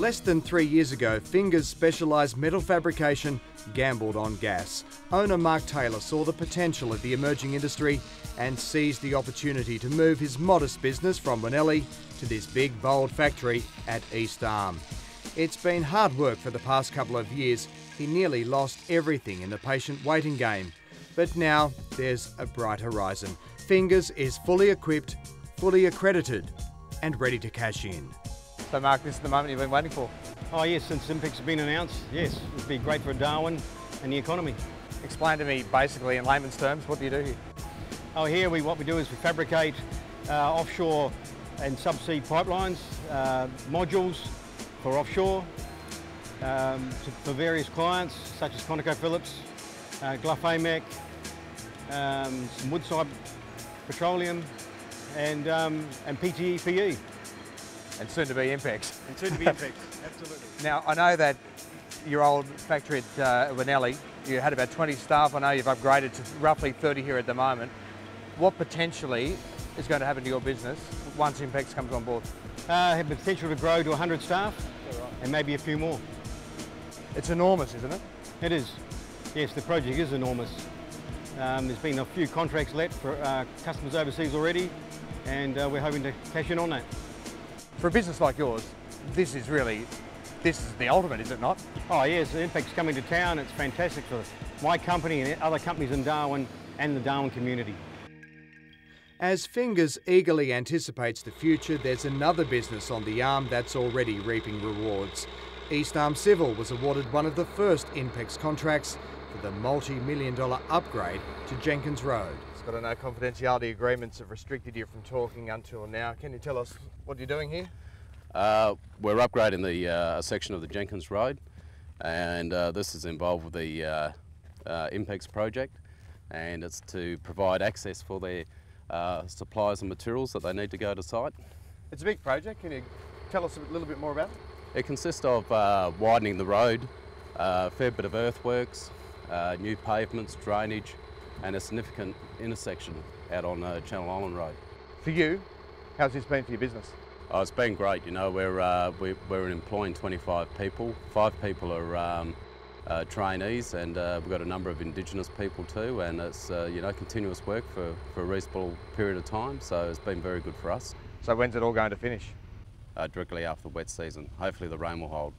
Less than 3 years ago, Fingers specialised metal fabrication gambled on gas. Owner Mark Taylor saw the potential of the emerging industry and seized the opportunity to move his modest business from Winnellie to this big, bold factory at East Arm. It's been hard work for the past couple of years. He nearly lost everything in the patient waiting game. But now there's a bright horizon. Fingers is fully equipped, fully accredited and ready to cash in. So Mark, this is the moment you've been waiting for? Oh yes, since INPEX has been announced, yes, it'd be great for Darwin and the economy. Explain to me, basically in layman's terms, what do you do here? Oh, here what we do is we fabricate offshore and subsea pipelines, modules for offshore, for various clients such as ConocoPhillips, Gulf AMEC, some Woodside Petroleum and PTE. And soon to be INPEX. And soon to be INPEX, absolutely. Now, I know that your old factory at Winnellie, you had about 20 staff. I know you've upgraded to roughly 30 here at the moment. What potentially is going to happen to your business once INPEX comes on board? Have the potential to grow to 100 staff and maybe a few more. It's enormous, isn't it? It is. Yes, the project is enormous. There's been a few contracts let for customers overseas already, and we're hoping to cash in on that. For a business like yours, this is the ultimate, is it not? Oh yes, INPEX coming to town. It's fantastic for my company and other companies in Darwin and the Darwin community. As Fingers eagerly anticipates the future, there's another business on the arm that's already reaping rewards. East Arm Civil was awarded one of the first INPEX contracts for the multi-million-dollar upgrade to Jenkins Road. It's got to know confidentiality agreements have restricted you from talking until now. Can you tell us what you're doing here? We're upgrading the section of the Jenkins Road, and this is involved with the INPEX project, and it's to provide access for their supplies and materials that they need to go to site. It's a big project. Can you tell us a little bit more about it? It consists of widening the road, a fair bit of earthworks, new pavements, drainage, and a significant intersection out on Channel Island Road. For you, how's this been for your business? Oh, it's been great. You know, we're employing 25 people. 5 people are trainees, and we've got a number of Indigenous people too. And it's you know, continuous work for a reasonable period of time. So it's been very good for us. So when's it all going to finish? Directly after the wet season. Hopefully the rain will hold.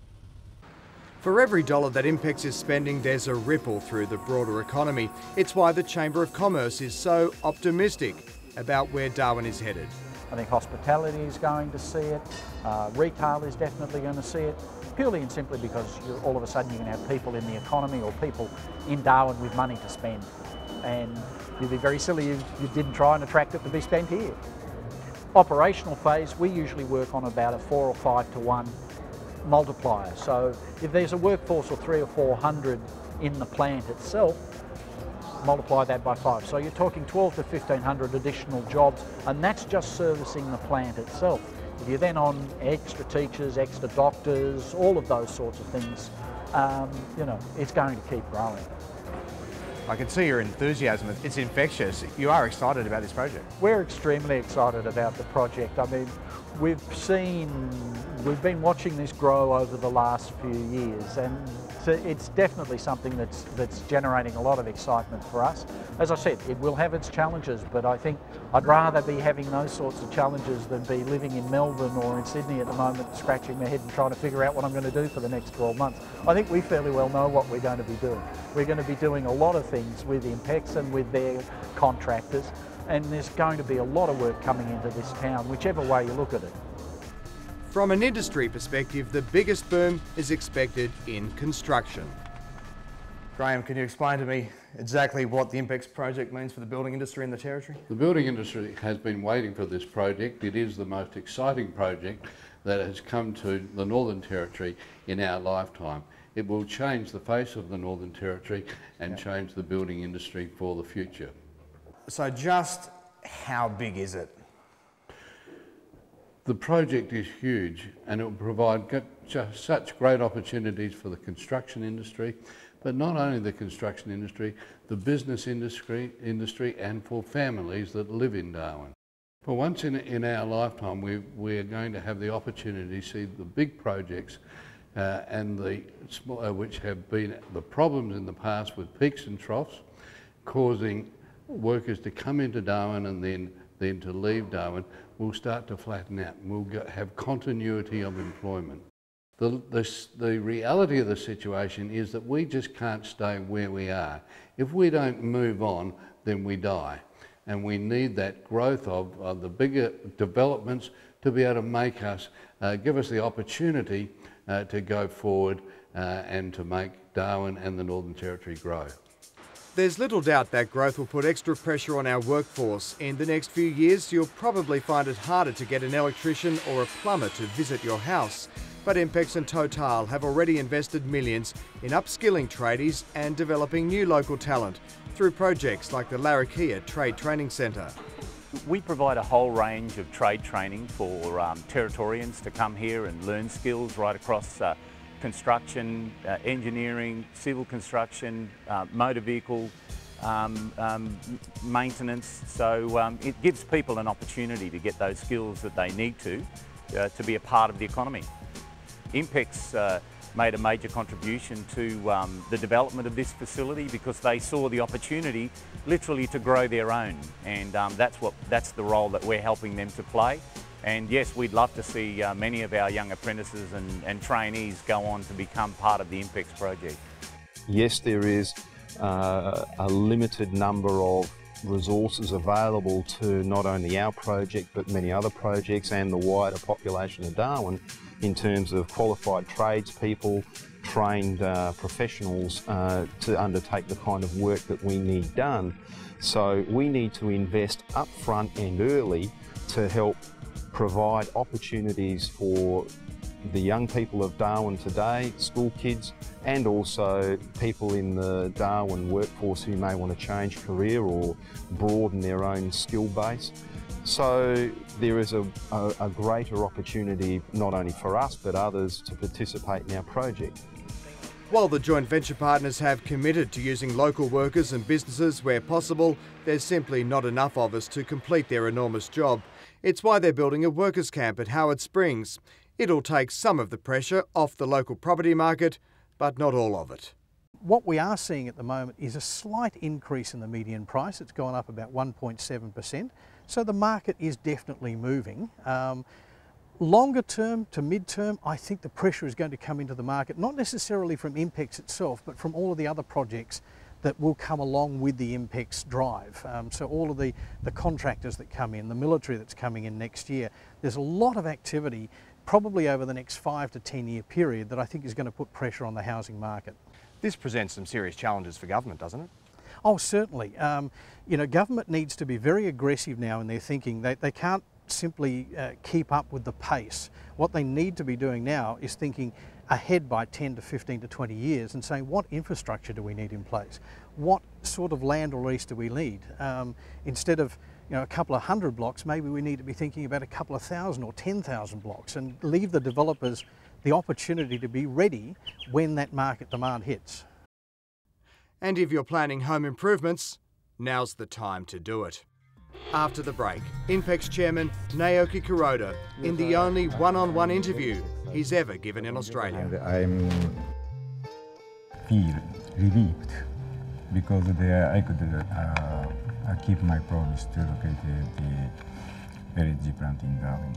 For every dollar that INPEX is spending, there's a ripple through the broader economy. It's why the Chamber of Commerce is so optimistic about where Darwin is headed. I think hospitality is going to see it, retail is definitely going to see it, purely and simply because all of a sudden you're going to have people in the economy or people in Darwin with money to spend. And you'd be very silly if you didn't try and attract it to be spent here. Operational phase, we usually work on about a 4 or 5 to 1 multiplier. So if there's a workforce of 300 or 400 in the plant itself, multiply that by 5. So you're talking 12 to 1500 additional jobs, and that's just servicing the plant itself. If you're then on extra teachers, extra doctors, all of those sorts of things, you know, it's going to keep growing. I can see your enthusiasm. It's infectious. You are excited about this project. We're extremely excited about the project. I mean, we've been watching this grow over the last few years, and it's definitely something that's generating a lot of excitement for us. As I said, it will have its challenges, but I think I'd rather be having those sorts of challenges than be living in Melbourne or in Sydney at the moment, scratching my head and trying to figure out what I'm going to do for the next 12 months. I think we fairly well know what we're going to be doing. We're going to be doing a lot of things with INPEX and with their contractors, and there's going to be a lot of work coming into this town, whichever way you look at it. From an industry perspective, the biggest boom is expected in construction. Graham, can you explain to me exactly what the INPEX project means for the building industry in the Territory? The building industry has been waiting for this project. It is the most exciting project that has come to the Northern Territory in our lifetime. It will change the face of the Northern Territory and change the building industry for the future. So just how big is it? The project is huge, and it will provide just such great opportunities for the construction industry, but not only the construction industry, the business industry and for families that live in Darwin. For once in our lifetime, we are going to have the opportunity to see the big projects and the which have been the problems in the past with peaks and troughs, causing workers to come into Darwin and then to leave Darwin, will start to flatten out. We'll have continuity of employment. The reality of the situation is that we just can't stay where we are. If we don't move on, then we die. And we need that growth of the bigger developments to be able to make us, give us the opportunity to go forward and to make Darwin and the Northern Territory grow. There's little doubt that growth will put extra pressure on our workforce. In the next few years, you'll probably find it harder to get an electrician or a plumber to visit your house. But Inpex and Total have already invested millions in upskilling tradies and developing new local talent through projects like the Larrakia Trade Training Centre. We provide a whole range of trade training for Territorians to come here and learn skills right across construction, engineering, civil construction, motor vehicle maintenance. So it gives people an opportunity to get those skills that they need to be a part of the economy. Inpex made a major contribution to the development of this facility because they saw the opportunity literally to grow their own, and that's the role that we're helping them to play. And yes, we'd love to see many of our young apprentices and trainees go on to become part of the Inpex project. Yes, there is a limited number of resources available to not only our project but many other projects and the wider population of Darwin in terms of qualified tradespeople, trained professionals to undertake the kind of work that we need done. So we need to invest upfront and early to help provide opportunities for the young people of Darwin today, school kids, and also people in the Darwin workforce who may want to change career or broaden their own skill base. So there is a greater opportunity not only for us but others to participate in our project. While the joint venture partners have committed to using local workers and businesses where possible, there's simply not enough of us to complete their enormous job. It's why they're building a workers' camp at Howard Springs. It'll take some of the pressure off the local property market, but not all of it. What we are seeing at the moment is a slight increase in the median price. It's gone up about 1.7%. So the market is definitely moving. Longer term to mid-term, I think the pressure is going to come into the market, not necessarily from Inpex itself, but from all of the other projects that will come along with the Inpex drive. So all of the contractors that come in, the military that's coming in next year, there's a lot of activity probably over the next 5 to 10 year period that I think is going to put pressure on the housing market. This presents some serious challenges for government, doesn't it? Oh, certainly. You know, government needs to be very aggressive now in their thinking. They can't simply keep up with the pace. What they need to be doing now is thinking ahead by 10 to 15 to 20 years and saying, what infrastructure do we need in place? What sort of land release do we need? Instead of a couple of hundred blocks, maybe we need to be thinking about a couple of thousand or 10,000 blocks and leave the developers the opportunity to be ready when that market demand hits. And if you're planning home improvements, now's the time to do it. After the break, Inpex Chairman Naoki Kuroda in the only one-on-one interview he's ever given in Australia. And I feel relieved because I could keep my promise to locate the LNG plant in Darwin.